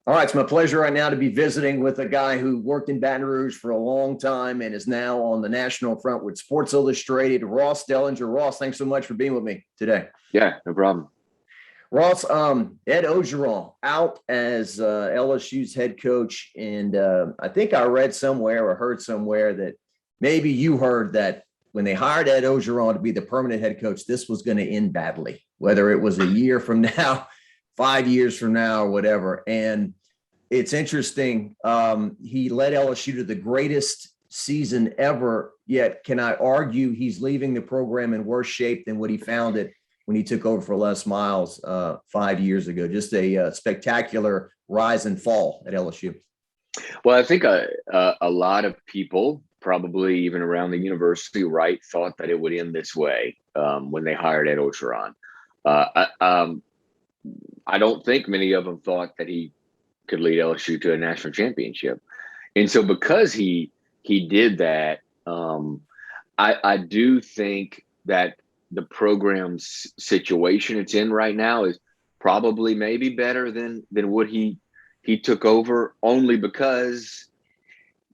All right, it's my pleasure right now to be visiting with a guy who worked in Baton Rouge for a long time and is now on the national front with Sports Illustrated, Ross Dellenger. Ross, thanks so much for being with me today. Yeah, no problem. Ross, Ed Orgeron out as LSU's head coach, and I think I read somewhere or heard somewhere that maybe you heard that when they hired Ed Orgeron to be the permanent head coach, this was going to end badly, whether it was a year from now, 5 years from now, or whatever. And it's interesting. He led LSU to the greatest season ever, yet can I argue he's leaving the program in worse shape than what he found it when he took over for Les Miles 5 years ago. Just a spectacular rise and fall at LSU. Well, I think a lot of people, probably even around the university, right, thought that it would end this way when they hired Ed Orgeron. I don't think many of them thought that he could lead LSU to a national championship. And so because he did that, I do think that the program's situation it's in right now is probably maybe better than what he took over, only because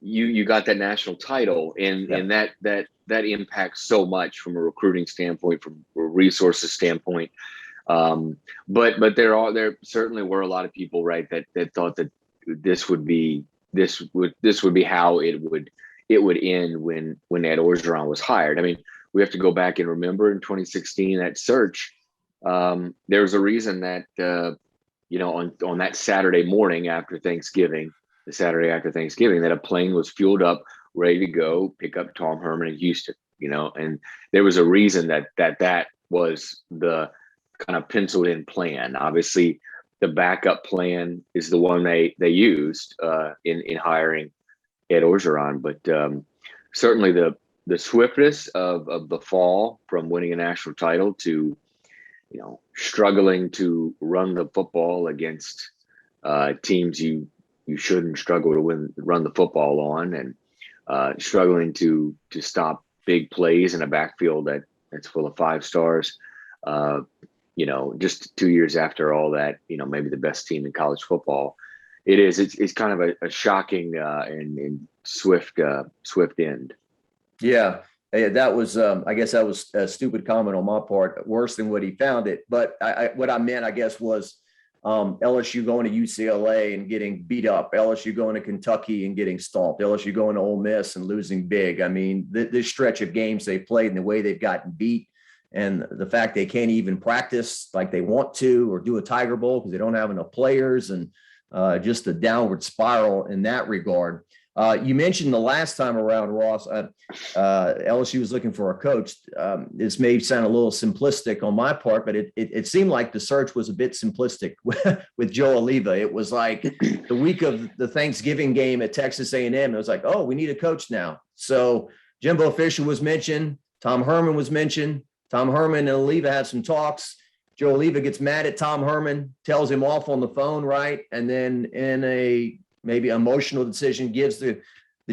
you got that national title and that impacts so much from a recruiting standpoint, from a resources standpoint. But there certainly were a lot of people, right, that thought that this would be how it would end when Ed Orgeron was hired. I mean, we have to go back and remember in 2016 that search. There was a reason that on that Saturday morning after Thanksgiving, the Saturday after Thanksgiving, that a plane was fueled up, ready to go pick up Tom Herman in Houston. And there was a reason that was the kind of penciled in plan. Obviously, the backup plan is the one they used in hiring Ed Orgeron, but certainly the swiftness of the fall from winning a national title to struggling to run the football against teams you shouldn't struggle to run the football on, and struggling to stop big plays in a backfield that's full of five stars. Just 2 years after all that, maybe the best team in college football. It's kind of a shocking and swift end. Yeah, that was, I guess that was a stupid comment on my part, worse than what he found it. But what I meant, I guess, was LSU going to UCLA and getting beat up, LSU going to Kentucky and getting stomped, LSU going to Ole Miss and losing big. I mean, this stretch of games they've played and the way they've gotten beat, and the fact they can't even practice like they want to or do a Tiger Bowl because they don't have enough players, and just a downward spiral in that regard. You mentioned the last time around, Ross, LSU was looking for a coach. This may sound a little simplistic on my part, but it seemed like the search was a bit simplistic with Joe Oliva. It was like the week of the Thanksgiving game at Texas A&M. It was like, oh, we need a coach now. So Jimbo Fisher was mentioned. Tom Herman was mentioned. Tom Herman and Oliva had some talks. Joe Oliva gets mad at Tom Herman, tells him off on the phone, right? And then in a maybe emotional decision, gives the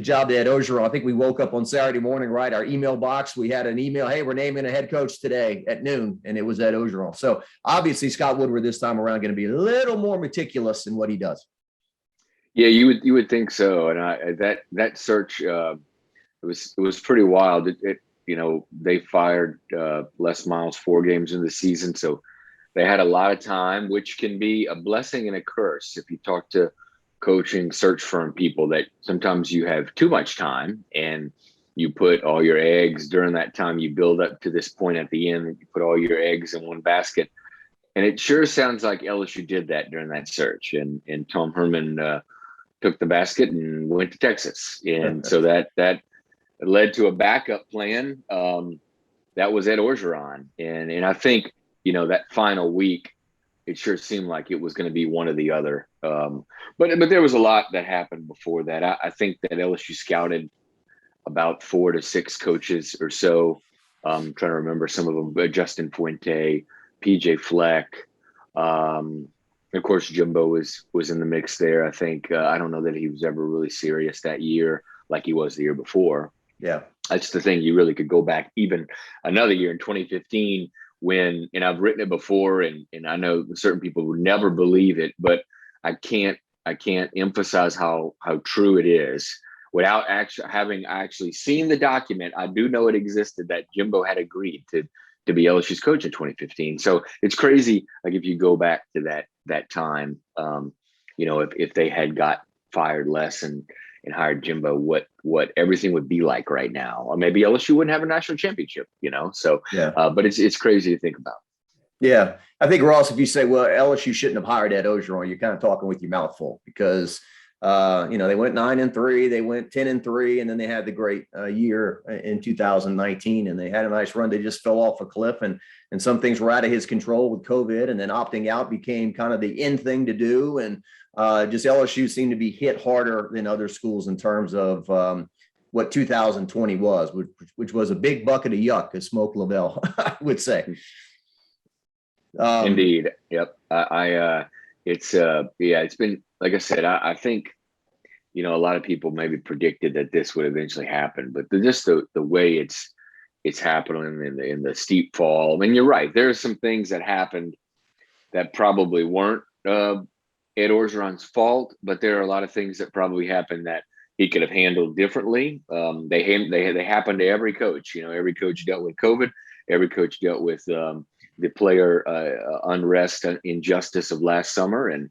job to Ed Orgeron. I think we woke up on Saturday morning, right? Our email box, we had an email, hey, we're naming a head coach today at noon, and it was Ed Orgeron. So obviously Scott Woodward this time around going to be a little more meticulous in what he does. Yeah, you would think so. And that search, it was pretty wild. They fired Les Miles 4 games in the season, so they had a lot of time, which can be a blessing and a curse if you talk to coaching search firm people, that sometimes you have too much time and you put all your eggs during that time. You build up to this point at the end and you put all your eggs in one basket. And it sure sounds like LSU did that during that search. And Tom Herman took the basket and went to Texas. And so that led to a backup plan. That was Ed Orgeron. And I think, that final week, it sure seemed like it was going to be one or the other. But there was a lot that happened before that. I think that LSU scouted about 4 to 6 coaches or so. I'm trying to remember some of them: Justin Fuente, PJ Fleck. Of course, Jimbo was in the mix there. I think I don't know that he was ever really serious that year like he was the year before. Yeah, that's the thing. You really could go back even another year in 2015. And I've written it before, and I know certain people would never believe it, but I can't can't emphasize how true it is without having actually seen the document. I do know it existed, that Jimbo had agreed to be LSU's coach in 2015. So it's crazy. Like if you go back to that time, if they had got fired less and hired Jimbo, what everything would be like right now, or maybe LSU wouldn't have a national championship. So Yeah. But it's crazy to think about. Yeah. I think, Ross, if you say, well, LSU shouldn't have hired Ed Orgeron, you're kind of talking with your mouth full, because, they went 9-3, they went 10-3, and then they had the great year in 2019, and they had a nice run. They just fell off a cliff, and some things were out of his control with COVID, and then opting out became kind of the in thing to do. And just LSU seemed to be hit harder than other schools in terms of what 2020 was, which was a big bucket of yuck, as Smoke Lavelle I would say. Indeed. Yep. It's been, like I said, I think, a lot of people maybe predicted that this would eventually happen, but just the way it's happening in the steep fall. I mean, you're right. There are some things that happened that probably weren't Ed Orgeron's fault, but there are a lot of things that probably happened that he could have handled differently. They happened to every coach. Every coach dealt with COVID. Every coach dealt with the player unrest and injustice of last summer. And,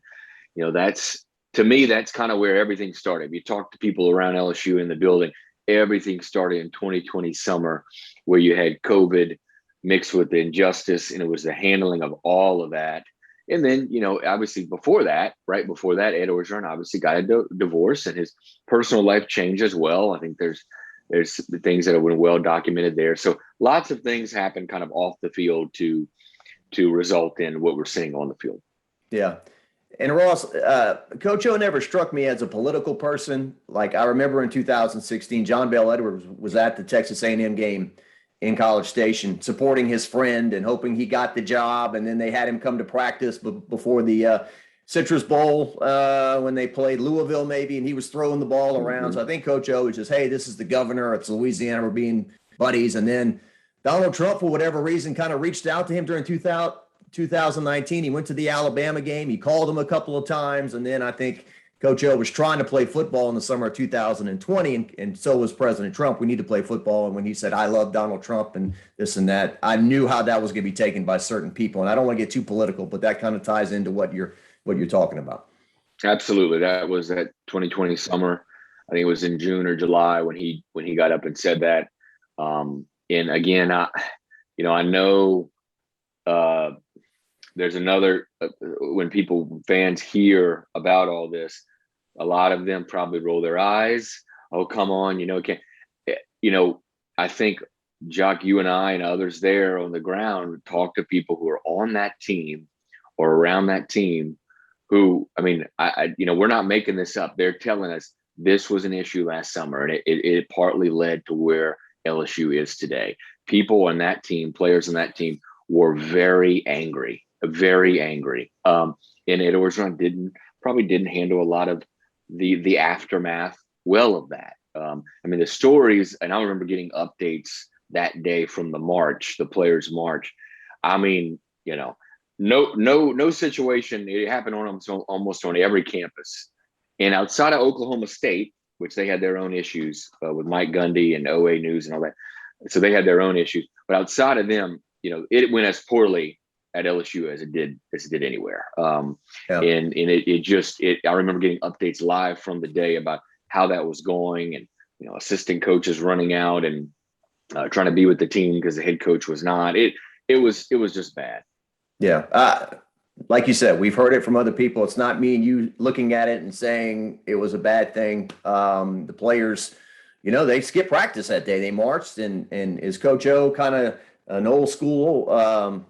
to me, that's kind of where everything started. You talk to people around LSU in the building, everything started in 2020 summer, where you had COVID mixed with the injustice, and it was the handling of all of that. And then, obviously right before that, Ed Orgeron obviously got a divorce, and his personal life changed as well. I think there's things that have been well documented there. So lots of things happen kind of off the field to result in what we're seeing on the field. Yeah. And Ross, Coach O never struck me as a political person. Like I remember in 2016, John Bell Edwards was at the Texas A&M game in College Station, supporting his friend and hoping he got the job. And then they had him come to practice before the Citrus Bowl when they played Louisville, maybe, and he was throwing the ball around. Mm-hmm. So I think Coach O was just, hey, this is the governor. It's Louisiana. We're being buddies. And then Donald Trump, for whatever reason, kind of reached out to him during 2019. He went to the Alabama game. He called him a couple of times. And then I think Coach O was trying to play football in the summer of 2020, and so was President Trump. We need to play football. And when he said, I love Donald Trump and this and that, I knew how that was going to be taken by certain people. And I don't want to get too political, but that kind of ties into what you're talking about. Absolutely. That was that 2020 summer. I think it was in June or July when he got up and said that. And again, I know there's another, when fans hear about all this, a lot of them probably roll their eyes. Oh, come on. I think Jacques, you and I and others there on the ground talk to people who are on that team or around that team who, we're not making this up. They're telling us this was an issue last summer, and it partly led to where LSU is today. People on that team, players on that team, were very angry. And Ed Orgeron probably didn't handle a lot of the aftermath well of that. The stories, and I remember getting updates that day from the players' march. No situation. It happened on almost on every campus. And outside of Oklahoma State, which they had their own issues with Mike Gundy and OA News and all that. So they had their own issues. But outside of them, it went as poorly at LSU as it did anywhere. And I remember getting updates live from the day about how that was going, and assistant coaches running out and trying to be with the team because the head coach was not. It was just bad. Yeah. Like you said, we've heard it from other people. It's not me and you looking at it and saying it was a bad thing. The players, they skipped practice that day. They marched, and is Coach O kind of an old school,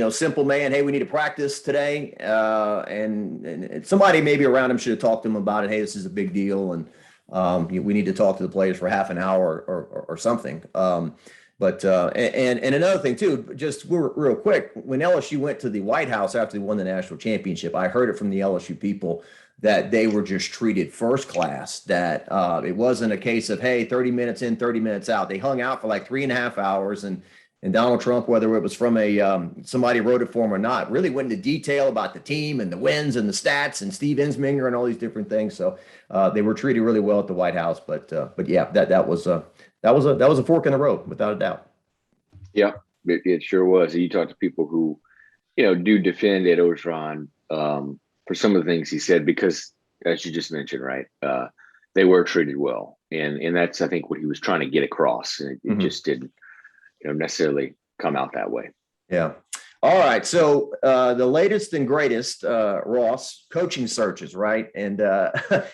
simple man? Hey, we need to practice today. And somebody maybe around him should have talked to him about it. Hey, this is a big deal. And we need to talk to the players for half an hour or something. But another thing too, just real quick, when LSU went to the White House after they won the national championship, I heard it from the LSU people that they were just treated first class, that it wasn't a case of, hey, 30 minutes in, 30 minutes out. They hung out for like 3.5 hours, and And Donald Trump, whether it was from somebody wrote it for him or not, really went into detail about the team and the wins and the stats and Steve Ensminger and all these different things. So they were treated really well at the White House. But yeah, that was a fork in the road, without a doubt. Yeah, it sure was. You talk to people who, do defend Ed Orgeron for some of the things he said, because, as you just mentioned, right, they were treated well, and that's, I think, what he was trying to get across. And it just didn't, necessarily come out that way. Yeah. All right. So the latest and greatest, Ross, coaching searches, right? And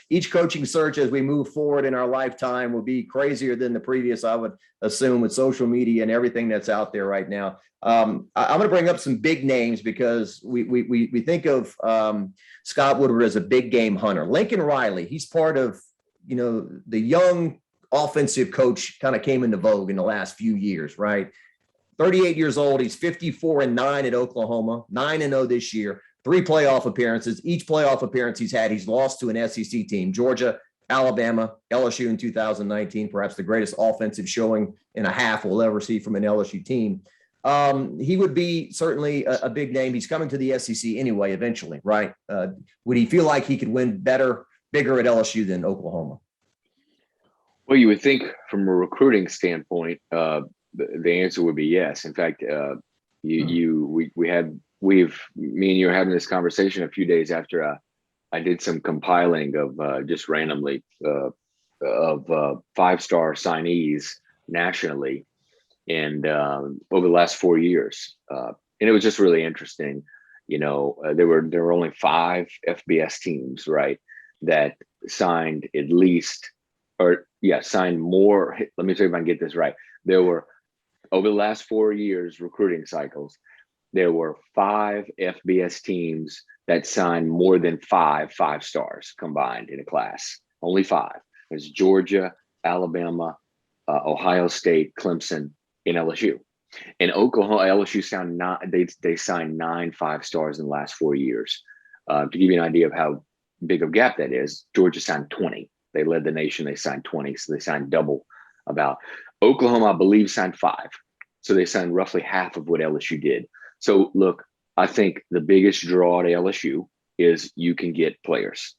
each coaching search as we move forward in our lifetime will be crazier than the previous, I would assume, with social media and everything that's out there right now. I'm going to bring up some big names because we think of Scott Woodward as a big game hunter. Lincoln Riley, he's part of, the young offensive coach kind of came into vogue in the last few years, right? 38 years old. He's 54-9 at Oklahoma, 9-0 this year, 3 playoff appearances. Each playoff appearance he's had, he's lost to an SEC team: Georgia, Alabama, LSU in 2019, perhaps the greatest offensive showing in a half we'll ever see from an LSU team. He would be certainly a big name. He's coming to the SEC anyway, eventually, right? Would he feel like he could win bigger at LSU than Oklahoma? Well, you would think from a recruiting standpoint, the answer would be yes. In fact, me and you were having this conversation a few days after I did some compiling of just randomly of 5-star signees nationally, and over the last 4 years, and it was just really interesting. There were only 5 FBS teams, right, that signed at least, signed more. Let me see if I can get this right. There were, over the last 4 years recruiting cycles, there were 5 FBS teams that signed more than 5 5-stars combined in a class. Only 5. There's Georgia, Alabama, Ohio State, Clemson, and LSU. And Oklahoma, LSU signed 9 5-stars in the last 4 years. To give you an idea of how big of a gap that is, Georgia signed 20. They led the nation. They signed 20, so they signed double. About Oklahoma, I believe, signed 5. So they signed roughly half of what LSU did. So look, I think the biggest draw to LSU is you can get players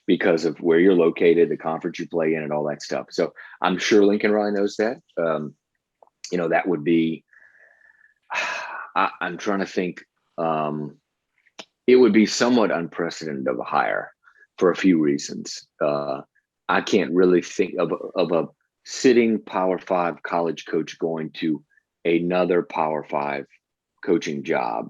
because of where you're located, the conference you play in, and all that stuff. So I'm sure Lincoln Riley knows that. That would be, I'm trying to think, it would be somewhat unprecedented of a hire for a few reasons. I can't really think of a sitting Power 5 college coach going to another Power 5 coaching job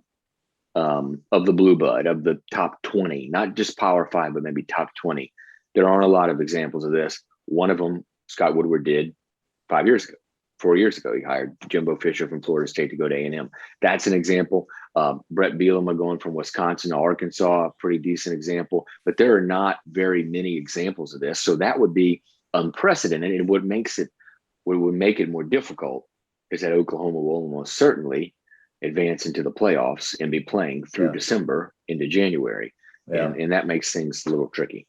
of the blue blood, of the top 20, not just Power 5, but maybe top 20. There aren't a lot of examples of this. One of them, Scott Woodward did 4 years ago. He hired Jimbo Fisher from Florida State to go to A&M. That's an example. Brett Bielema going from Wisconsin to Arkansas, a pretty decent example. But there are not very many examples of this. So that would be unprecedented. And what would make it more difficult is that Oklahoma will almost certainly advance into the playoffs and be playing through December into January. Yeah. And that makes things a little tricky.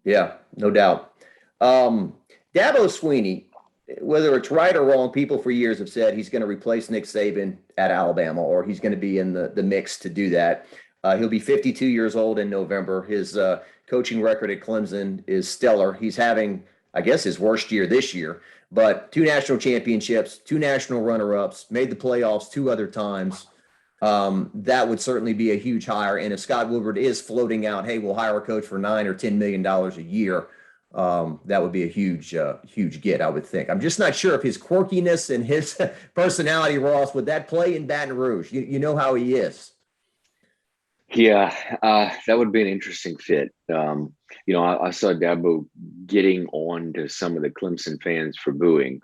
Yeah, no doubt. Dabo Swinney, whether it's right or wrong, people for years have said he's going to replace Nick Saban at Alabama, or he's going to be in the mix to do that. He'll be 52 years old in November. His coaching record at Clemson is stellar. He's having, I guess, his worst year this year, but 2 national championships, 2 national runner-ups, made the playoffs 2 other times. That would certainly be a huge hire. And if Scott Woodward is floating out, hey, we'll hire a coach for $9 or $10 million a year, that would be a huge get, I would think. I'm just not sure if his quirkiness and his personality, Ross, would that play in Baton Rouge? You know how he is. Yeah, that would be an interesting fit. I saw Dabo getting on to some of the Clemson fans for booing.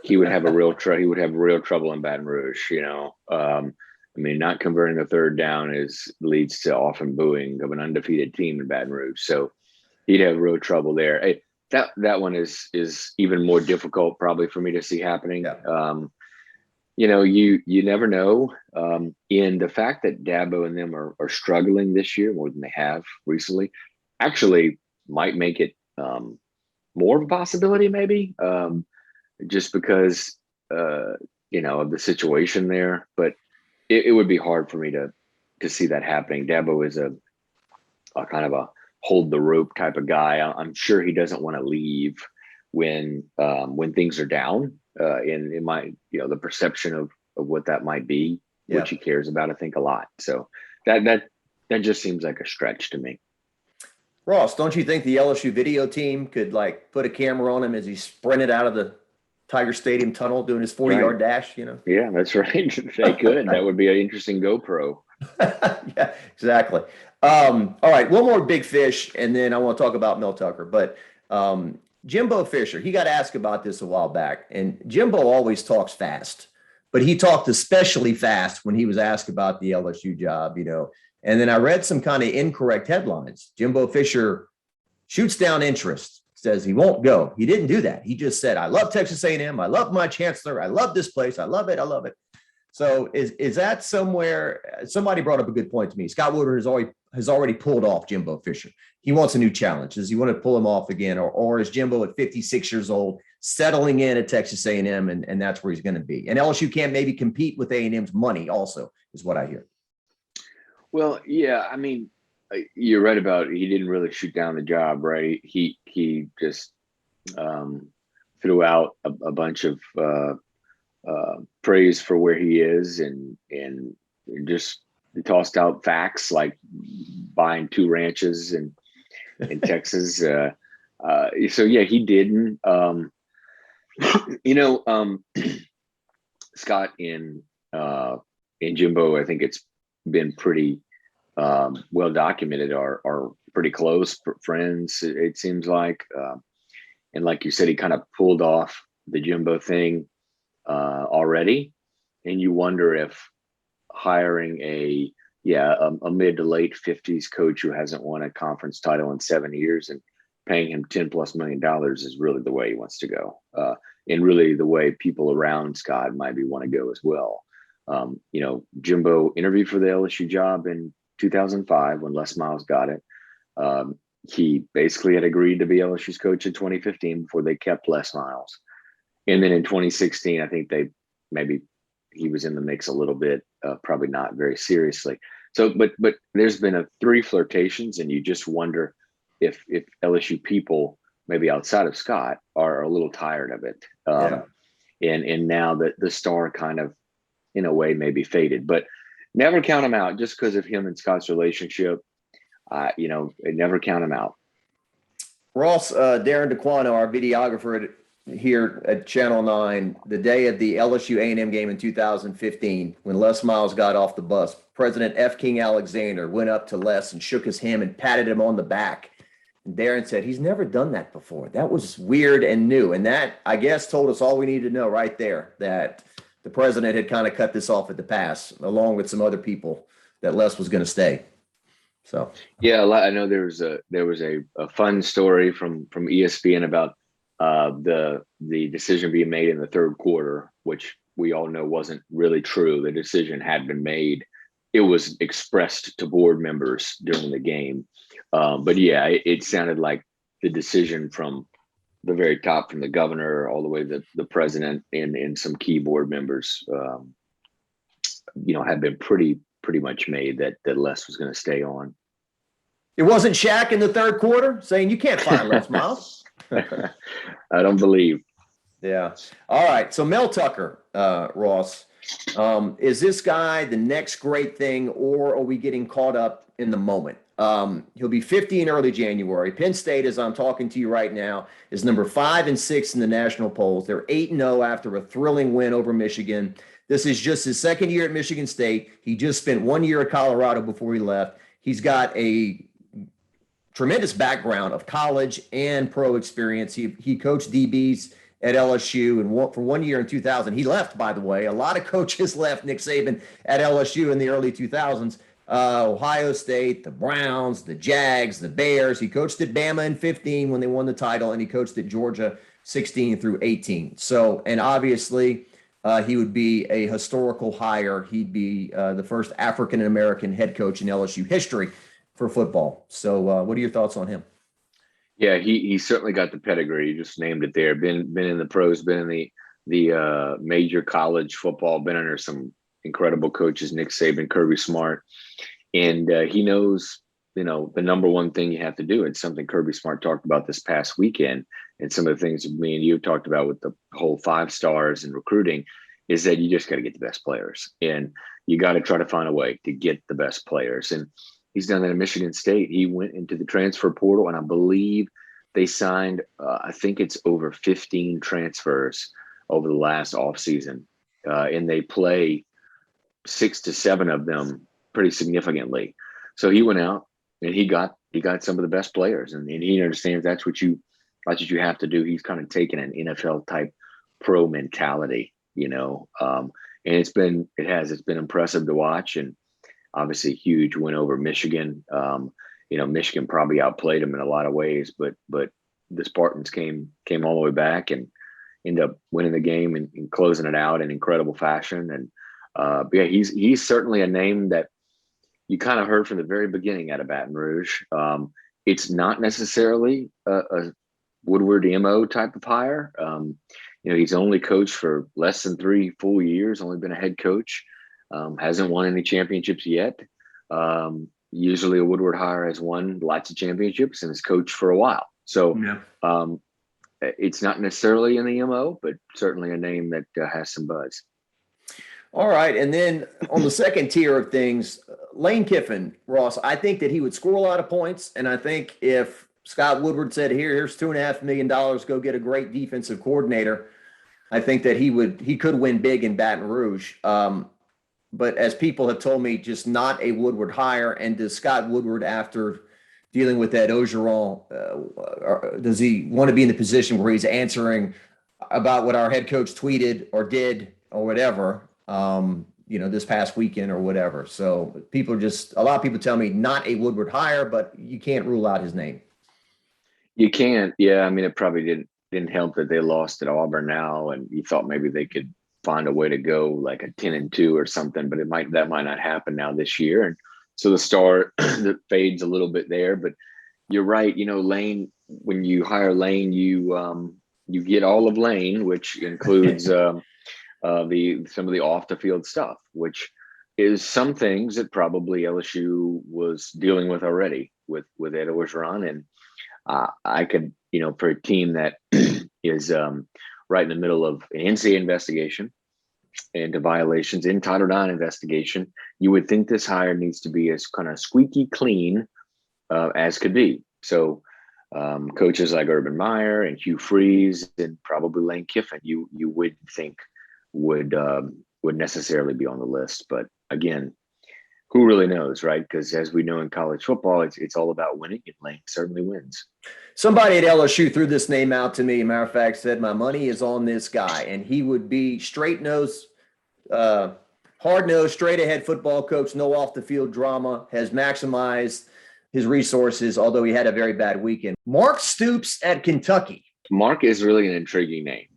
He would have real trouble in Baton Rouge. Not converting a third down leads to often booing of an undefeated team in Baton Rouge. So he'd have real trouble there. Hey, that one is even more difficult probably for me to see happening. Yeah. You never know. In the fact that Dabo and them are struggling this year more than they have recently, actually might make it more of a possibility maybe. Just because of the situation there, but it would be hard for me to see that happening. Dabo is a kind of a hold the rope type of guy. I'm sure he doesn't want to leave when things are down, in my, the perception of what that might be, which he cares about, I think, a lot. So that just seems like a stretch to me. Ross, don't you think the LSU video team could put a camera on him as he sprinted out of the Tiger Stadium tunnel doing his 40-yard dash? Yeah, that's right. They could. That would be an interesting GoPro. Yeah, exactly. All right, one more big fish, and then I want to talk about Mel Tucker. But Jimbo Fisher, he got asked about this a while back, and Jimbo always talks fast, but he talked especially fast when he was asked about the LSU job, And then I read some kind of incorrect headlines. Jimbo Fisher shoots down interest, says he won't go. He didn't do that. He just said, I love Texas A&M. I love my chancellor. I love this place. I love it. I love it. So is that somewhere? Somebody brought up a good point to me. Scott Woodward has already pulled off Jimbo Fisher. He wants a new challenge. Does he want to pull him off again? Or is Jimbo at 56 years old settling in at Texas A&M and that's where he's going to be? And LSU can't maybe compete with A&M's money also, is what I hear. Well, yeah, I mean, you're right about he didn't really shoot down the job, right? He just threw out a bunch of praise for where he is and just tossed out facts like buying 2 ranches in Texas. So yeah, he didn't. Scott and Jimbo, I think it's been pretty well documented, are pretty close friends, it seems like. And like you said, he kind of pulled off the Jimbo thing already. And you wonder if hiring a mid to late 50s coach who hasn't won a conference title in 7 years and paying him $10+ million is really the way he wants to go. And really the way people around Scott maybe want to go as well. Jimbo interviewed for the LSU job in 2005 when Les Miles got it. He basically had agreed to be LSU's coach in 2015 before they kept Les Miles. And then in 2016, I think he was in the mix a little bit, probably not very seriously. So, but there's been 3 flirtations, and you just wonder if LSU people, maybe outside of Scott, are a little tired of it. And now that the star kind of, in a way, maybe faded, but never count him out just because of him and Scott's relationship. Never count him out. Ross, Darren DeQuano, our videographer here at Channel 9, the day of the LSU A&M game in 2015, when Les Miles got off the bus, President F. King Alexander went up to Les and shook his hand and patted him on the back. And Darren said, he's never done that before. That was weird and new. And that, I guess, told us all we needed to know right there, that the president had kind of cut this off at the pass, along with some other people, that Les was going to stay. So yeah, I know there was a fun story from ESPN about the decision being made in the third quarter, which we all know wasn't really true. The decision had been made. It was expressed to board members during the game. But yeah, it sounded like the decision from the very top, from the governor all the way to the president and some key board members, had been pretty much made that Les was going to stay on. It wasn't Shaq in the third quarter saying you can't fire Les Miles. I don't believe. Yeah. All right. So Mel Tucker, Ross, is this guy the next great thing, or are we getting caught up in the moment? He'll be 50 in early January. Penn State, as I'm talking to you right now, is number 5 and 6 in the national polls. They're 8-0 after a thrilling win over Michigan. This is just his second year at Michigan State. He just spent 1 year at Colorado before he left. He's got a tremendous background of college and pro experience. He coached DBs at LSU and for 1 year in 2000. He left, by the way. A lot of coaches left Nick Saban at LSU in the early 2000s. Ohio State, the Browns, the Jags, the Bears. He coached at Bama in 15 when they won the title, and he coached at Georgia 16 through 18. So, and obviously he would be a historical hire. He'd be the first African-American head coach in LSU history for football. So what are your thoughts on him? Yeah, he certainly got the pedigree. You just named it there. Been in the pros, been in the the major college football, been under some incredible coaches, Nick Saban, Kirby Smart, and he knows, the number one thing you have to do. It's something Kirby Smart talked about this past weekend, and some of the things me and you talked about with the whole 5 stars and recruiting is that you just got to get the best players, and you got to try to find a way to get the best players. And he's done that at Michigan State. He went into the transfer portal, and I believe they signed, I think it's over 15 transfers over the last offseason, and they play 6 to 7 of them pretty significantly. So he went out and he got some of the best players, and he understands that's what you have to do. He's kind of taken an NFL type pro mentality, and it's been impressive to watch, and obviously a huge win over Michigan. Michigan probably outplayed them in a lot of ways, but the Spartans came all the way back and ended up winning the game and closing it out in incredible fashion. And yeah, he's certainly a name that you kind of heard from the very beginning out of Baton Rouge. It's not necessarily a Woodward MO type of hire. He's only coached for less than 3 full years, only been a head coach, hasn't won any championships yet. Usually a Woodward hire has won lots of championships and has coached for a while. So it's not necessarily in the MO, but certainly a name that has some buzz. All right. And then on the second tier of things, Lane Kiffin, Ross, I think that he would score a lot of points. And I think if Scott Woodward said, here's $2.5 million, go get a great defensive coordinator, I think that he could win big in Baton Rouge. But as people have told me, just not a Woodward hire. And does Scott Woodward, after dealing with Ed Orgeron, does he want to be in the position where he's answering about what our head coach tweeted or did or whatever, this past weekend or whatever? So a lot of people tell me not a Woodward hire, but you can't rule out his name. You can't. Yeah. I mean, it probably didn't help that they lost at Auburn now, and you thought maybe they could find a way to go like a 10-2 or something, but that might not happen now this year. And so the star that fades a little bit there, but you're right. Lane, when you hire Lane, you get all of Lane, which includes some of the off the field stuff, which is some things that probably LSU was dealing with already with Ed Orgeron. And I could, for a team that is right in the middle of an NCAA investigation and violations in Title IX investigation, you would think this hire needs to be as kind of squeaky clean as could be. So coaches like Urban Meyer and Hugh Freeze and probably Lane Kiffin, you would think would necessarily be on the list. But again, who really knows, right? Because as we know in college football, it's all about winning, and Lane certainly wins. Somebody at LSU threw this name out to me. Matter of fact, said my money is on this guy, and he would be straight-nosed, hard-nosed, straight-ahead football coach, no off-the-field drama, has maximized his resources, although he had a very bad weekend. Mark Stoops at Kentucky. Mark is really an intriguing name.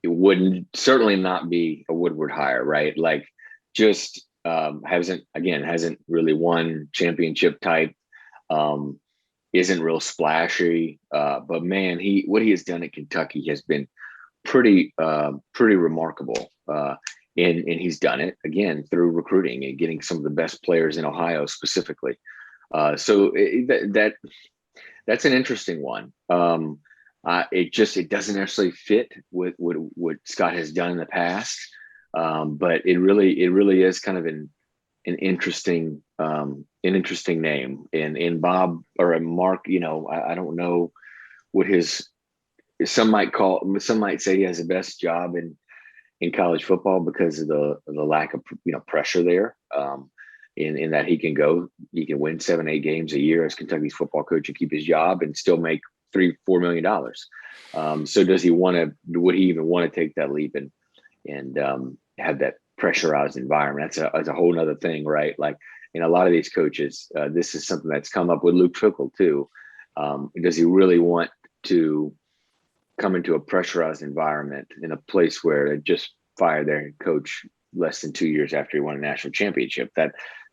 It wouldn't certainly not be a Woodward hire, right? Like just hasn't really won championship type, isn't real splashy, but man, what he has done at Kentucky has been pretty remarkable, and he's done it again through recruiting and getting some of the best players in Ohio specifically. So that's an interesting one. It doesn't necessarily fit with what Scott has done in the past. But it really is kind of an interesting name. And Bob or Mark, I don't know what some might say he has the best job in college football because of the lack of pressure there. In that he can win 7-8 games a year as Kentucky's football coach and keep his job and still make $3-4 million. So would he even want to take that leap and have that pressurized environment? That's a whole nother thing, right? Like in a lot of these coaches, this is something that's come up with Luke Fickell too. Does he really want to come into a pressurized environment in a place where they just fired their coach less than 2 years after he won a national championship?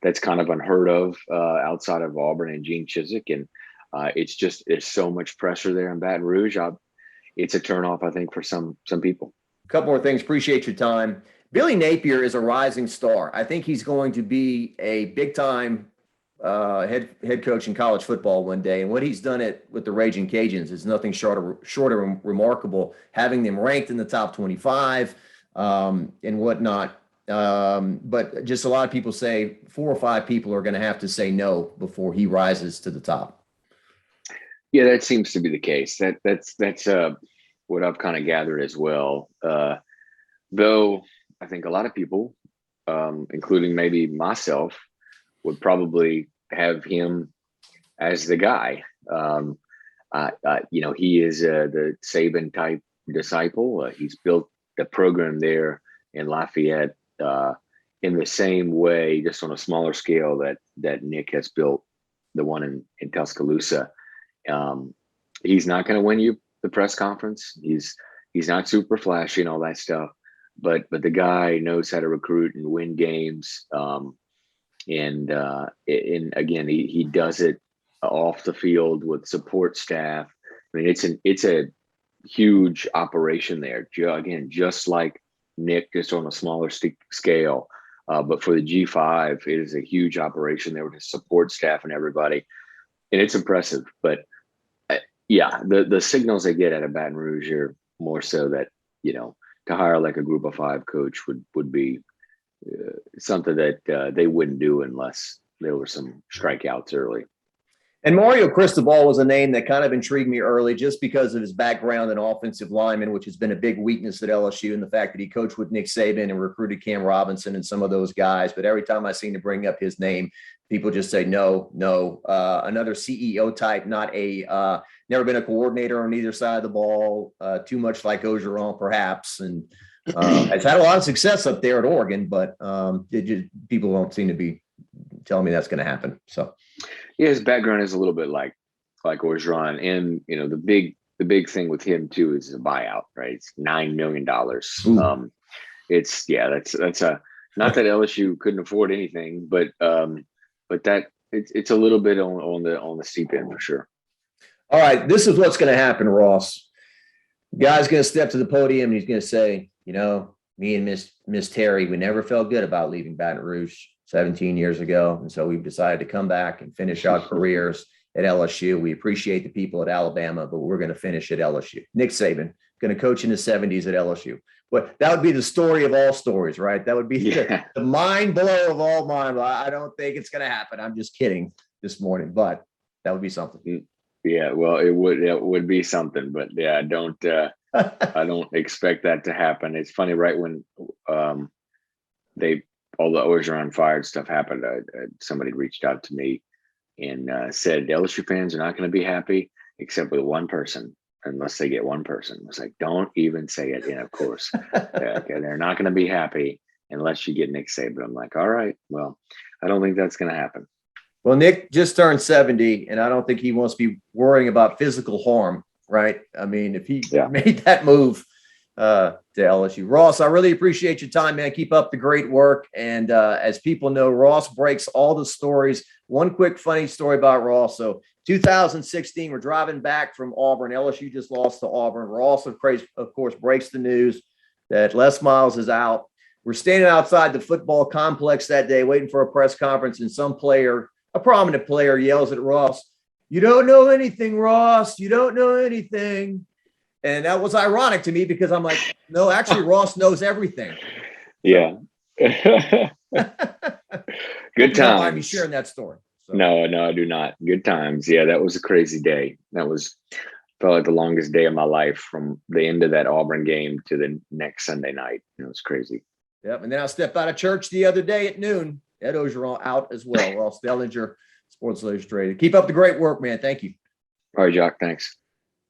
That's kind of unheard of outside of Auburn and Gene Chizik. And there's so much pressure there in Baton Rouge. it's a turnoff, I think, for some people. A couple more things. Appreciate your time. Billy Napier is a rising star. I think he's going to be a big time head coach in college football one day. And what he's done with the Raging Cajuns is nothing short of remarkable, having them ranked in the top 25 and whatnot. But just a lot of people say 4 or 5 people are going to have to say no before he rises to the top. Yeah, that seems to be the case. That's what I've kind of gathered as well. Though I think a lot of people, including maybe myself, would probably have him as the guy. He is the Saban type disciple. He's built the program there in Lafayette in the same way, just on a smaller scale that Nick has built the one in Tuscaloosa. He's not going to win you the press conference. He's not super flashy and all that stuff, but the guy knows how to recruit and win games. And again, he does it off the field with support staff. I mean, it's a huge operation there. Again, just like Nick, just on a smaller scale. But for the G5, it is a huge operation there with the support staff and everybody. And it's impressive. But yeah, the signals they get out of Baton Rouge are more so that, to hire like a group of 5 coach would be something that they wouldn't do unless there were some strikeouts early. And Mario Cristobal was a name that kind of intrigued me early just because of his background in offensive lineman, which has been a big weakness at LSU, and the fact that he coached with Nick Saban and recruited Cam Robinson and some of those guys. But every time I seem to bring up his name, people just say, no. Another CEO type, not never been a coordinator on either side of the ball, too much like Orgeron perhaps. And has had a lot of success up there at Oregon, but people don't seem to be telling me that's going to happen. So. Yeah, his background is a little bit like Orgeron, and the big thing with him too is a buyout, right? It's $9 million. That's not that LSU couldn't afford anything, but that it's a little bit on the steep end for sure. All right, this is what's going to happen, Ross. The guy's going to step to the podium and he's going to say, me and Miss Terry, we never felt good about leaving Baton Rouge 17 years ago. And so we've decided to come back and finish our careers at LSU. We appreciate the people at Alabama, but we're going to finish at LSU. Nick Saban, going to coach in the 70s at LSU. But that would be the story of all stories, right? That would be the mind blow of all mind. I don't think it's going to happen. I'm just kidding this morning, but that would be something. Yeah, well, it would be something, but yeah, I don't expect that to happen. It's funny, right when all the Orgeron fired stuff happened, somebody reached out to me and said LSU fans are not going to be happy except with one person, unless they get one person. I was like, don't even say it. And of course, they're not going to be happy unless you get Nick Saban. I'm like, all right, well, I don't think that's going to happen. Well, Nick just turned 70, and I don't think he wants to be worrying about physical harm, right? I mean, if he made that move to LSU. Ross, I really appreciate your time, man. Keep up the great work. And as people know, Ross breaks all the stories. One quick funny story about Ross. So 2016, we're driving back from Auburn. LSU just lost to Auburn. Ross, of course, breaks the news that Les Miles is out. We're standing outside the football complex that day waiting for a press conference, and some player, a prominent player, yells at Ross, "You don't know anything, Ross. You don't know anything." And that was ironic to me because I'm like, no, actually, Ross knows everything. Yeah. Good times. Don't mind me sharing that story. So. No, I do not. Good times. Yeah, that was a crazy day. Felt like the longest day of my life, from the end of that Auburn game to the next Sunday night. It was crazy. Yep. And then I stepped out of church the other day at noon. Ed Orgeron out as well. Ross Dellenger, Sports Illustrated. Keep up the great work, man. Thank you. All right, Jacques. Thanks.